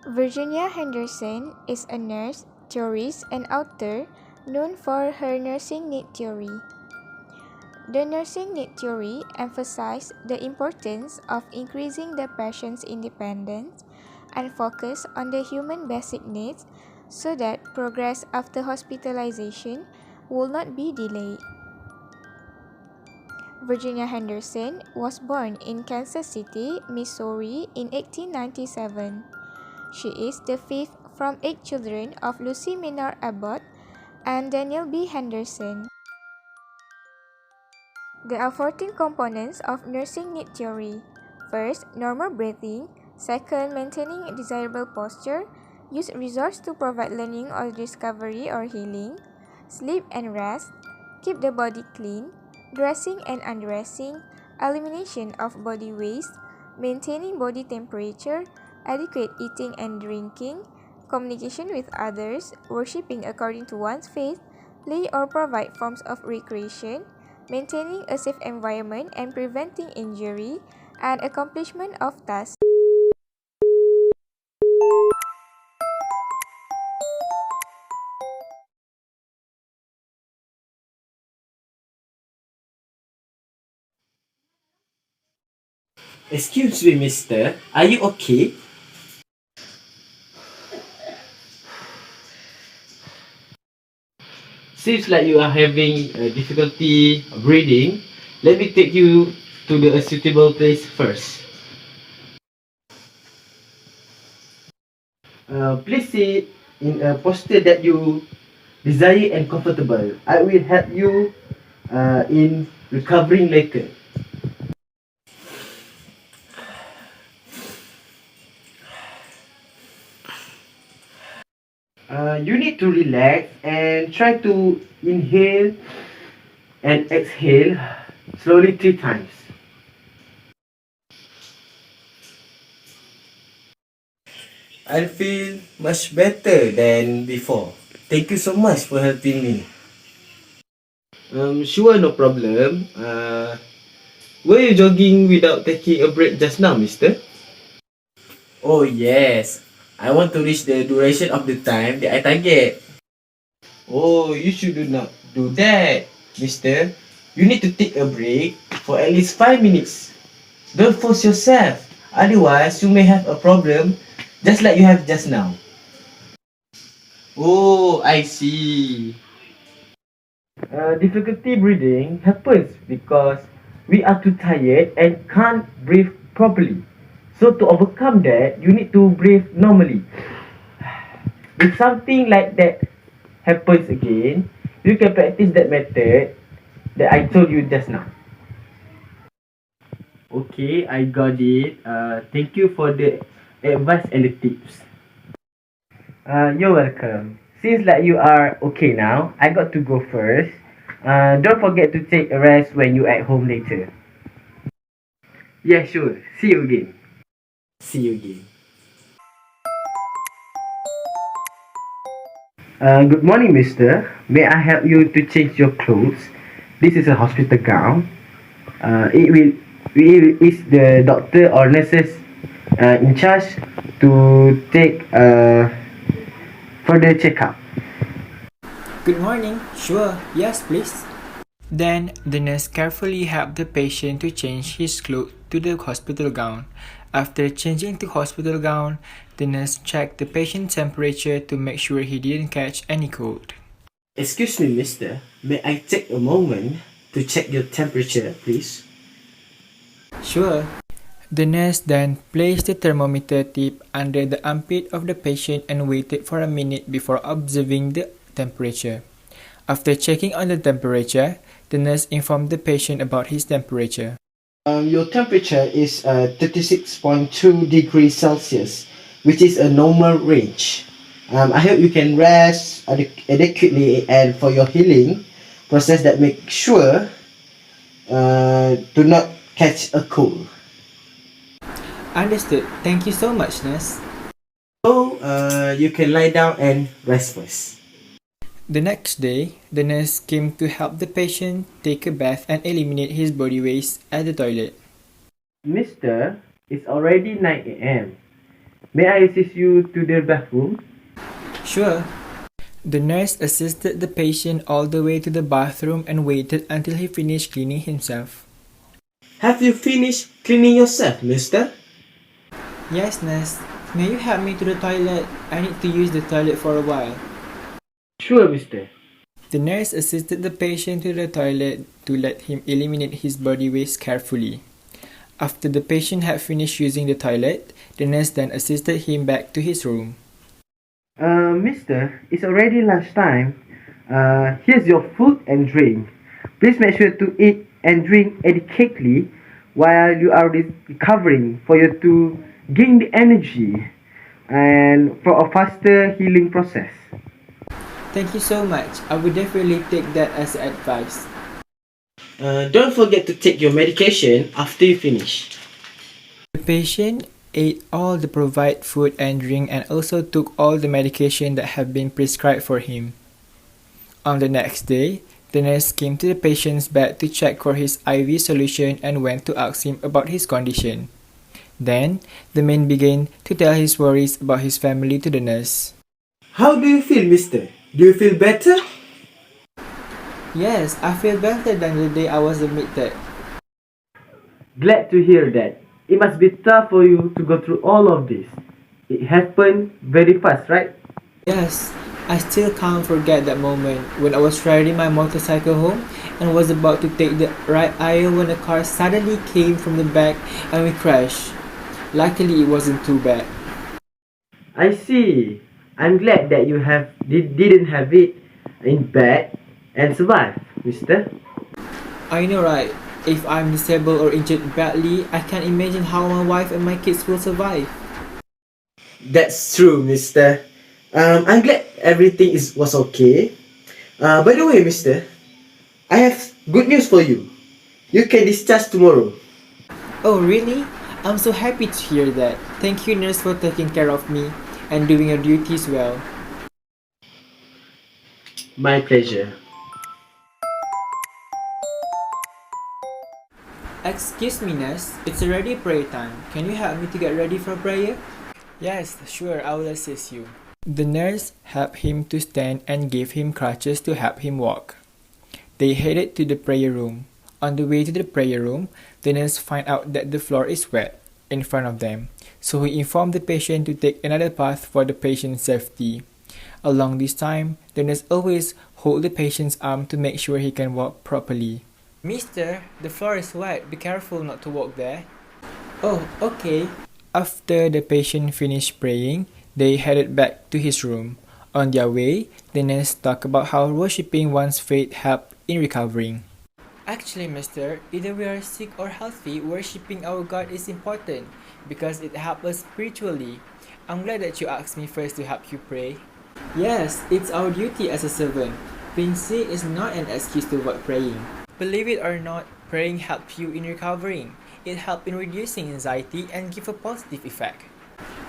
Virginia Henderson is a nurse, theorist, and author known for her nursing need theory. The nursing need theory emphasized the importance of increasing the patient's independence and focus on the human basic needs so that progress after hospitalization will not be delayed. Virginia Henderson was born in Kansas City, Missouri in 1897. She is the fifth from 8 children of Lucy Minor Abbott and Daniel B. Henderson. There are 14 components of nursing need theory. First, normal breathing. Second, maintaining a desirable posture. Use resources to provide learning or discovery or healing. Sleep and rest. Keep the body clean. Dressing and undressing. Elimination of body waste. Maintaining body temperature. Adequate eating and drinking. Communication with others. Worshipping according to one's faith. Play or provide forms of recreation. Maintaining a safe environment and preventing injury, and accomplishment of tasks. Excuse me, mister. Are you okay? Seems like you are having difficulty breathing. Let me take you to a suitable place first. Please sit in a posture that you desire and comfortable. I will help you in recovering later. You need to relax and try to inhale and exhale slowly 3 times. I feel much better than before. Thank you so much for helping me. Sure, no problem. Were you jogging without taking a break just now, mister? Oh, yes. I want to reach the duration of the time that I target. Oh, you should not do that, mister. You need to take a break for at least 5 minutes. Don't force yourself. Otherwise, you may have a problem just like you have just now. Oh, I see. Difficulty breathing happens because we are too tired and can't breathe properly. So to overcome that, you need to breathe normally. If something like that happens again, you can practice that method that I told you just now. Okay, I got it. Thank you for the advice and the tips. You're welcome. Seems like you are okay now. I got to go first. Don't forget to take a rest when you at home later. Yeah, sure. See you again. See you again. Good morning, mister. May I help you to change your clothes? This is a hospital gown. It is the doctor or nurses in charge to take further checkup. Good morning. Sure. Yes, please. Then the nurse carefully helped the patient to change his clothes to the hospital gown. After changing to hospital gown, the nurse checked the patient's temperature to make sure he didn't catch any cold. Excuse me, mister. May I take a moment to check your temperature, please? Sure. The nurse then placed the thermometer tip under the armpit of the patient and waited for a minute before observing the temperature. After checking on the temperature, the nurse informed the patient about his temperature. Your temperature is 36.2 degrees Celsius, which is a normal range. I hope you can rest adequately and for your healing process that make sure to not catch a cold. Understood. Thank you so much, nurse. So, you can lie down and rest first. The next day, the nurse came to help the patient take a bath and eliminate his body waste at the toilet. Mister, it's already 9 a.m. May I assist you to the bathroom? Sure. The nurse assisted the patient all the way to the bathroom and waited until he finished cleaning himself. Have you finished cleaning yourself, mister? Yes, nurse. May you help me to the toilet? I need to use the toilet for a while. Sure, mister. The nurse assisted the patient to the toilet to let him eliminate his body waste carefully. After the patient had finished using the toilet, the nurse then assisted him back to his room. Mister, it's already lunchtime. Here's your food and drink. Please make sure to eat and drink adequately while you are recovering for you to gain the energy and for a faster healing process. Thank you so much. I will definitely take that as advice. Don't forget to take your medication after you finish. The patient ate all the provided food and drink and also took all the medication that had been prescribed for him. On the next day, the nurse came to the patient's bed to check for his IV solution and went to ask him about his condition. Then, the man began to tell his worries about his family to the nurse. How do you feel, mister? Do you feel better? Yes, I feel better than the day I was admitted. Glad to hear that. It must be tough for you to go through all of this. It happened very fast, right? Yes, I still can't forget that moment when I was riding my motorcycle home and was about to take the right aisle when a car suddenly came from the back and we crashed. Luckily, it wasn't too bad. I see. I'm glad that you didn't have it in bed and survived, mister. I know, right? If I'm disabled or injured badly, I can't imagine how my wife and my kids will survive. That's true, mister. I'm glad everything was okay. By the way, mister, I have good news for you. You can discharge tomorrow. Oh, really? I'm so happy to hear that. Thank you, nurse, for taking care of me and doing your duties well. My pleasure. Excuse me, nurse. It's already prayer time. Can you help me to get ready for prayer? Yes, sure. I will assist you. The nurse helped him to stand and gave him crutches to help him walk. They headed to the prayer room. On the way to the prayer room, the nurse found out that the floor is wet in front of them, so he informed the patient to take another path for the patient's safety. Along this time, the nurse always hold the patient's arm to make sure he can walk properly. Mister, the floor is wet. Be careful not to walk there. Oh, okay. After the patient finished praying, they headed back to his room. On their way, the nurse talked about how worshipping one's faith helped in recovering. Actually, mister, either we are sick or healthy, worshipping our God is important because it helps us spiritually. I'm glad that you asked me first to help you pray. Yes, it's our duty as a servant. Being sick is not an excuse to avoid praying. Believe it or not, praying helps you in recovering. It helps in reducing anxiety and give a positive effect.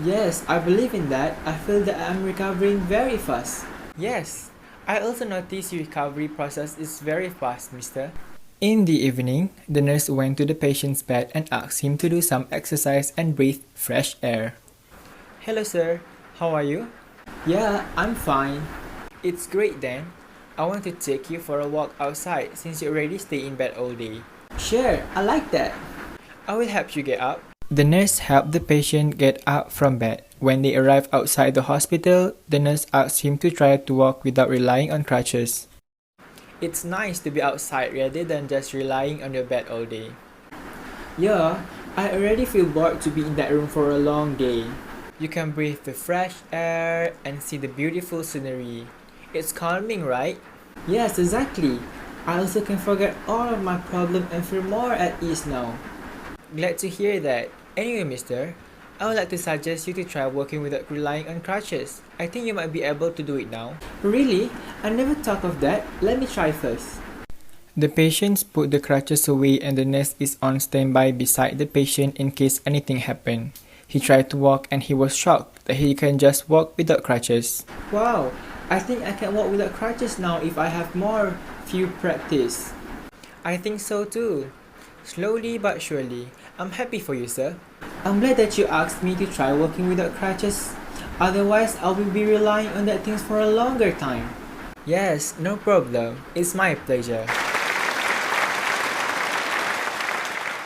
Yes, I believe in that. I feel that I'm recovering very fast. Yes, I also notice your recovery process is very fast, mister. In the evening, the nurse went to the patient's bed and asked him to do some exercise and breathe fresh air. Hello, sir. How are you? Yeah, I'm fine. It's great then. I want to take you for a walk outside since you already stay in bed all day. Sure, I like that. I will help you get up. The nurse helped the patient get up from bed. When they arrived outside the hospital, the nurse asked him to try to walk without relying on crutches. It's nice to be outside rather than just relying on your bed all day. Yeah, I already feel bored to be in that room for a long day. You can breathe the fresh air and see the beautiful scenery. It's calming, right? Yes, exactly. I also can forget all of my problems and feel more at ease now. Glad to hear that. Anyway, mister, I would like to suggest you to try walking without relying on crutches. I think you might be able to do it now. Really? I never thought of that. Let me try first. The patients put the crutches away and the nurse is on standby beside the patient in case anything happened. He tried to walk and he was shocked that he can just walk without crutches. Wow, I think I can walk without crutches now if I have more few practice. I think so too. Slowly but surely. I'm happy for you, sir. I'm glad that you asked me to try walking without crutches. Otherwise, I will be relying on that thing for a longer time. Yes, no problem. It's my pleasure.